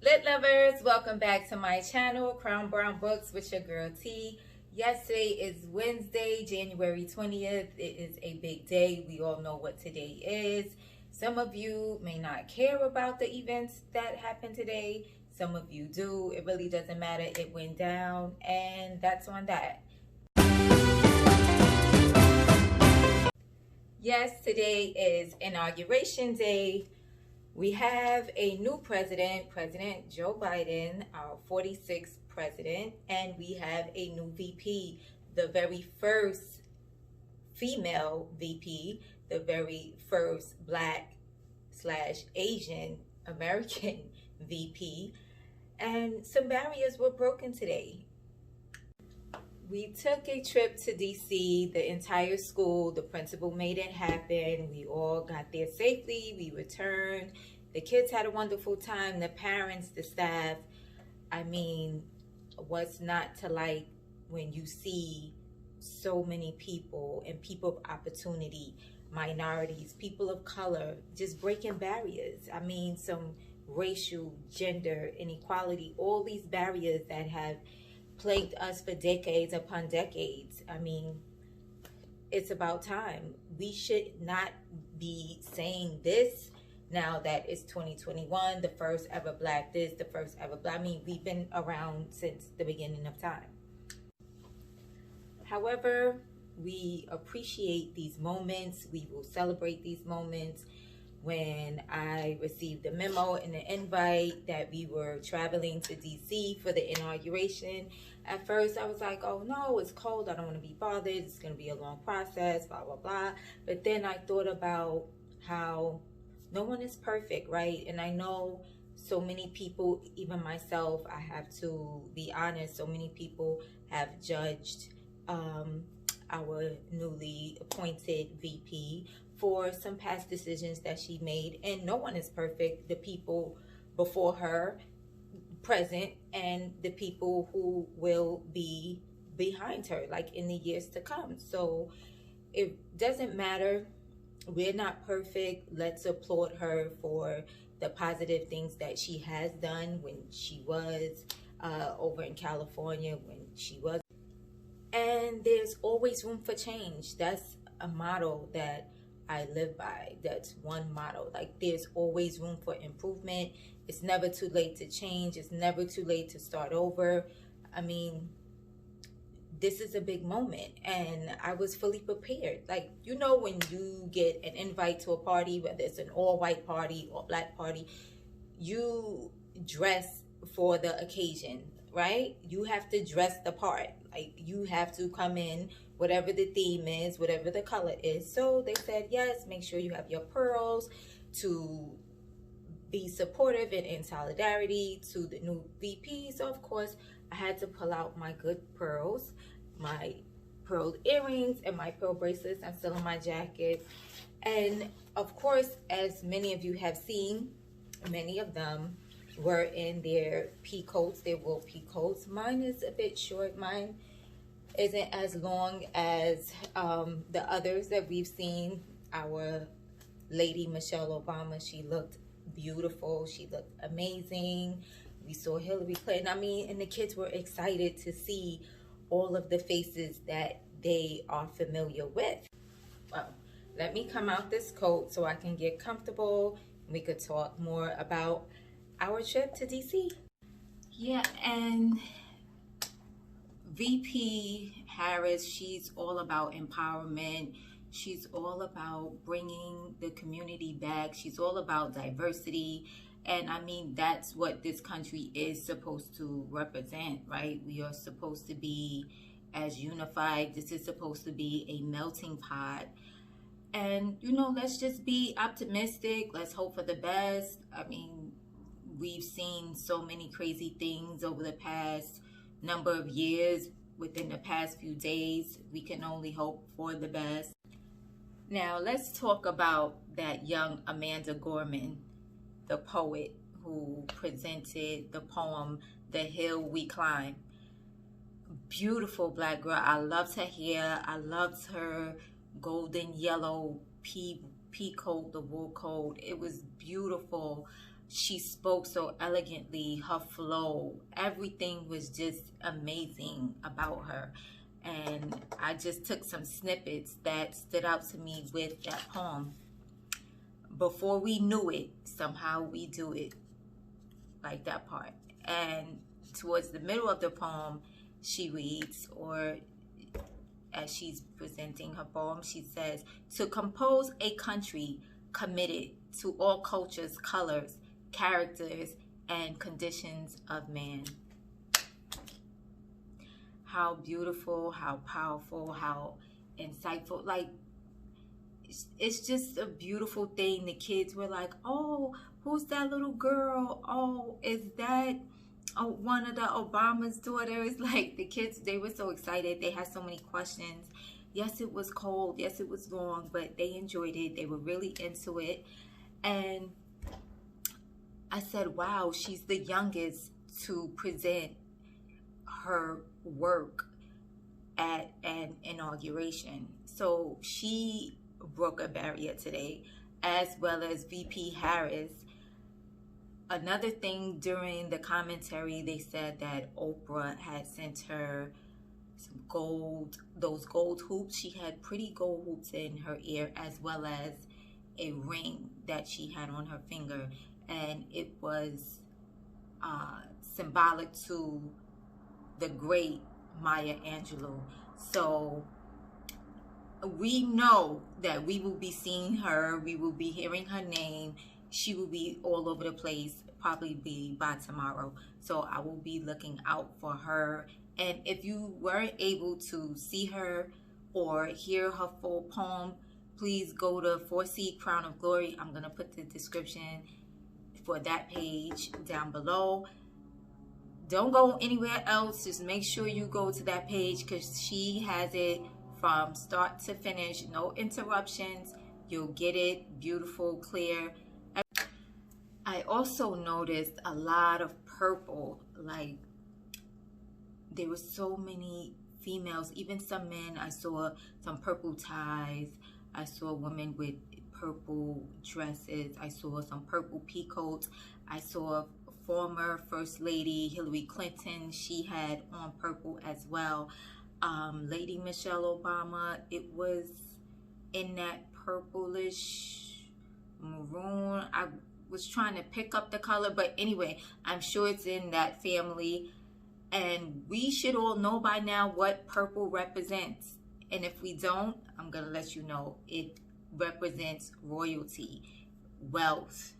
Lit lovers, welcome back to my channel, Crown Brown Books with your girl T. Yesterday is Wednesday, January 20th. It is a big day. We all know what today is. Some of you may not care about the events that happened today. Some of you do. It really doesn't matter. It went down, and that's on that. Yes, today is Inauguration Day. We have a new president, President Joe Biden, our 46th president, and we have a new VP, the very first female VP, the very first Black/Asian American VP, and some barriers were broken today. We took a trip to DC, the entire school, the principal made it happen. We all got there safely, we returned. The kids had a wonderful time, the parents, the staff. I mean, what's not to like when you see so many people and people of opportunity, minorities, people of color, just breaking barriers. I mean, some racial, gender, inequality, all these barriers that have plagued us for decades upon decades. I mean, it's about time. We should not be saying this now that it's 2021, the first ever Black this, the first ever Black. I mean, we've been around since the beginning of time. However, we appreciate these moments. We will celebrate these moments. When I received the memo and the invite that we were traveling to DC for the inauguration, at first I was like, oh no, it's cold, I don't want to be bothered, it's going to be a long process, blah, blah, blah. But then I thought about how no one is perfect, right? And I know so many people, even myself, I have to be honest, so many people have judged our newly appointed VP for some past decisions that she made, and no one is perfect. The people before her, present, and the people who will be behind her, like in the years to come. So it doesn't matter. We're not perfect. Let's applaud her for the positive things that she has done when she was over in California, when she was. And there's always room for change. That's a motto that I live by. That's one motto. Like, there's always room for improvement. It's never too late to change. It's never too late to start over. I mean, this is a big moment, and I was fully prepared. Like, you know, when you get an invite to a party, whether it's an all-white party or black party, you dress for the occasion, right? You have to dress the part. Like, you have to come in whatever the theme is, whatever the color is. So they said, yes, make sure you have your pearls to be supportive and in solidarity to the new VP. So of course, I had to pull out my good pearls, my pearl earrings and my pearl bracelets. I'm still in my jacket. And of course, as many of you have seen, many of them were in their pea coats, their wool pea coats. Mine is a bit short. Mine isn't as long as the others that we've seen. Our lady Michelle Obama, she looked beautiful. She looked amazing. We saw Hillary Clinton. I mean, and the kids were excited to see all of the faces that they are familiar with. Well, let me come out this coat so I can get comfortable. We could talk more about our trip to DC. Yeah, and VP Harris, she's all about empowerment. She's all about bringing the community back. She's all about diversity. And I mean, that's what this country is supposed to represent, right? We are supposed to be as unified. This is supposed to be a melting pot. And, you know, let's just be optimistic. Let's hope for the best. I mean, we've seen so many crazy things over the past number of years. Within the past few days, we can only hope for the best. Now, let's talk about that young Amanda Gorman, the poet who presented the poem, The Hill We Climb. Beautiful Black girl. I loved her hair. I loved her golden yellow pea coat, the wool coat. It was beautiful. she spoke so elegantly, her flow, everything was just amazing about her. And I just took some snippets that stood out to me with that poem. Before we knew it, somehow we do it, like that part. And towards the middle of the poem, she reads, or as she's presenting her poem, she says, to compose a country committed to all cultures, colors, characters, and conditions of man. How beautiful, how powerful, how insightful. Like, it's just a beautiful thing. The kids were like, oh, who's that little girl? Oh, is that one of the Obama's daughters? Like, the kids, they were so excited. They had so many questions. Yes, it was cold. Yes, it was long, but they enjoyed it. They were really into it. And I said, wow, she's the youngest to present her work at an inauguration. So she broke a barrier today, as well as VP Harris. Another thing, during the commentary, they said that Oprah had sent her some gold, those gold hoops. She had pretty gold hoops in her ear, as well as a ring that she had on her finger. And it was symbolic to the great Maya Angelou. So we know that we will be seeing her, we will be hearing her name. She will be all over the place, probably be by tomorrow. So I will be looking out for her. And if you weren't able to see her or hear her full poem, please go to 4C Crown of Glory. I'm going to put the description for that page down below. Don't go anywhere else. Just make sure you go to that page, because she has it from start to finish. No interruptions. You'll get it beautiful, clear. I also noticed a lot of purple. Like, there were so many females, even some men. I saw some purple ties. I saw women with purple dresses. I saw some purple peacoats. I saw former First Lady Hillary Clinton. She had on purple as well. Lady Michelle Obama, it was in that purplish maroon. I was trying to pick up the color, but anyway, I'm sure it's in that family. And we should all know by now what purple represents. And if we don't, I'm going to let you know. It represents royalty, wealth,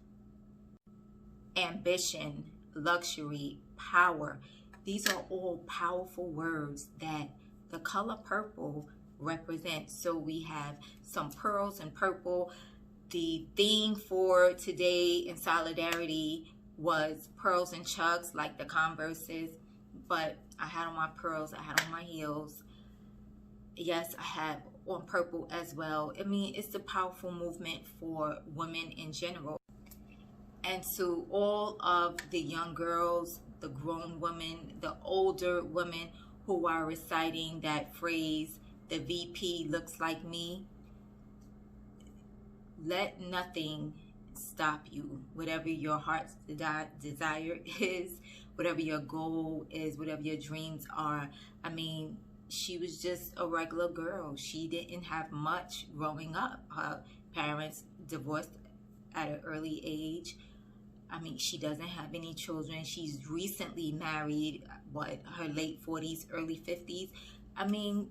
ambition, luxury, power. These are all powerful words that the color purple represents. So we have some pearls and purple. The theme for today in solidarity was pearls and chucks, like the Converses. But I had on my pearls, I had on my heels. Yes, I had on purple as well. I mean, it's a powerful movement for women in general. And to all of the young girls, the grown women, the older women who are reciting that phrase, the VP looks like me, let nothing stop you. Whatever your heart's desire is, whatever your goal is, whatever your dreams are. I mean, she was just a regular girl. She didn't have much growing up. Her parents divorced at an early age. I mean, she doesn't have any children. She's recently married, her late 40s, early 50s. I mean,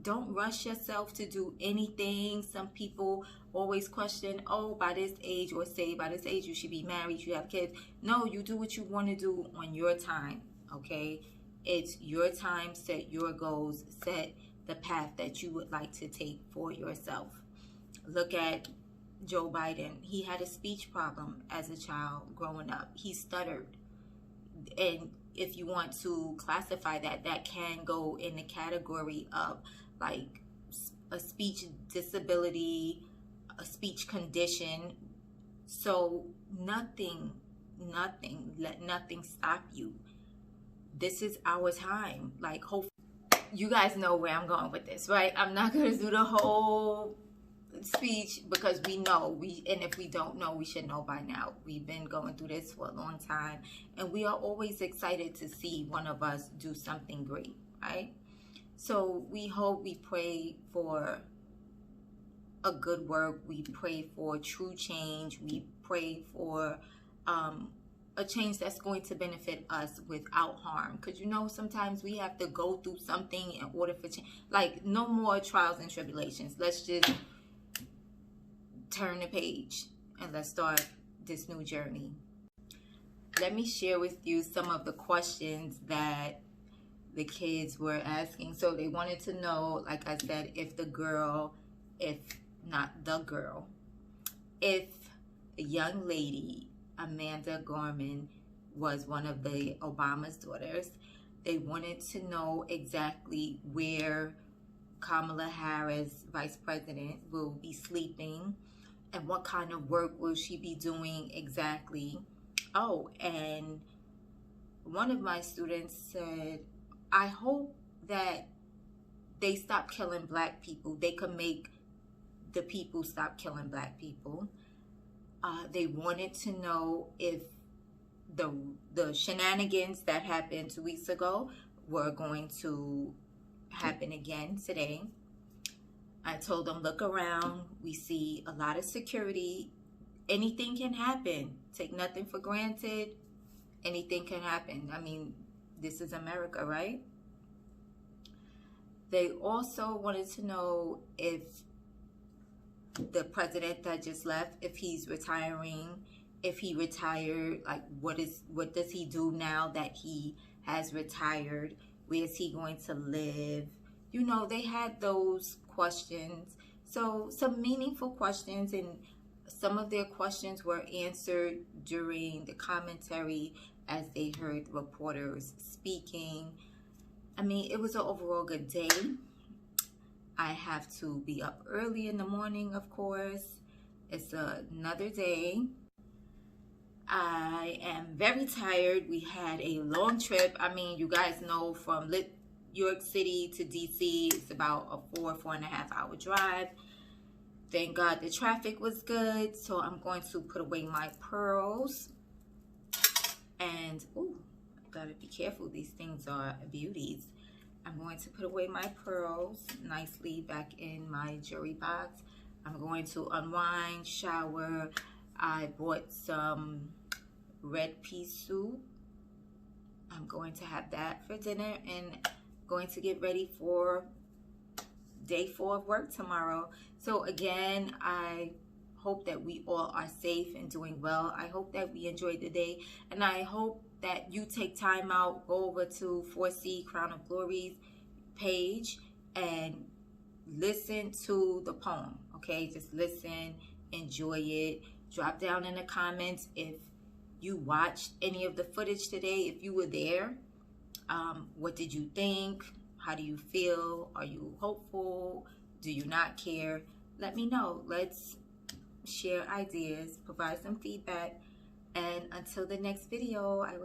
don't rush yourself to do anything. Some people always question, oh, by this age, or say by this age you should be married, you have kids. No, you do what you want to do on your time, okay? It's your time. Set your goals. Set the path that you would like to take for yourself. Look at Joe Biden. He had a speech problem as a child growing up. He stuttered. And if you want to classify that, that can go in the category of like a speech disability, a speech condition. So nothing, let nothing stop you. This is our time. Like, hopefully, you guys know where I'm going with this, right? I'm not going to do the whole speech, because we know, and if we don't know, we should know by now. We've been going through this for a long time, and we are always excited to see one of us do something great, right? So we hope, we pray for a good work. We pray for true change. We pray for a change that's going to benefit us without harm. Because, you know, sometimes we have to go through something in order for change. Like, no more trials and tribulations. Let's just turn the page and let's start this new journey. Let me share with you some of the questions that the kids were asking. So they wanted to know, like I said, if the young lady, Amanda Gorman, was one of the Obama's daughters. They wanted to know exactly where Kamala Harris, Vice President, will be sleeping, and what kind of work will she be doing exactly. Oh, and one of my students said, I hope that they stop killing black people. They could make the people stop killing black people. They wanted to know if the shenanigans that happened 2 weeks ago were going to happen again today. I told them, look around. We see a lot of security. Anything can happen. Take nothing for granted. Anything can happen. I mean, this is America, right? They also wanted to know if the president that just left, if he's retiring, if he retired, like what does he do now that he has retired? Where is he going to live? You know, they had those questions. So some meaningful questions, and some of their questions were answered during the commentary as they heard reporters speaking. I mean, it was an overall good day. I have to be up early in the morning, of course. It's another day. I am very tired. We had a long trip. I mean, you guys know, from New York City to DC, it's about a 4.5 hour drive. Thank God the traffic was good. So I'm going to put away my pearls. And, ooh, gotta be careful. These things are beauties. I'm going to put away my pearls nicely back in my jewelry box. I'm going to unwind, shower. I bought some red pea soup. I'm going to have that for dinner, and going to get ready for day 4 of work tomorrow. So again, I hope that we all are safe and doing well. I hope that we enjoyed the day, and I hope that you take time out, go over to 4C Crown of Glory's page and listen to the poem, okay? Just listen, enjoy it. Drop down in the comments if you watched any of the footage today, if you were there. What did you think? How do you feel? Are you hopeful? Do you not care? Let me know. Let's share ideas, provide some feedback, and until the next video, I will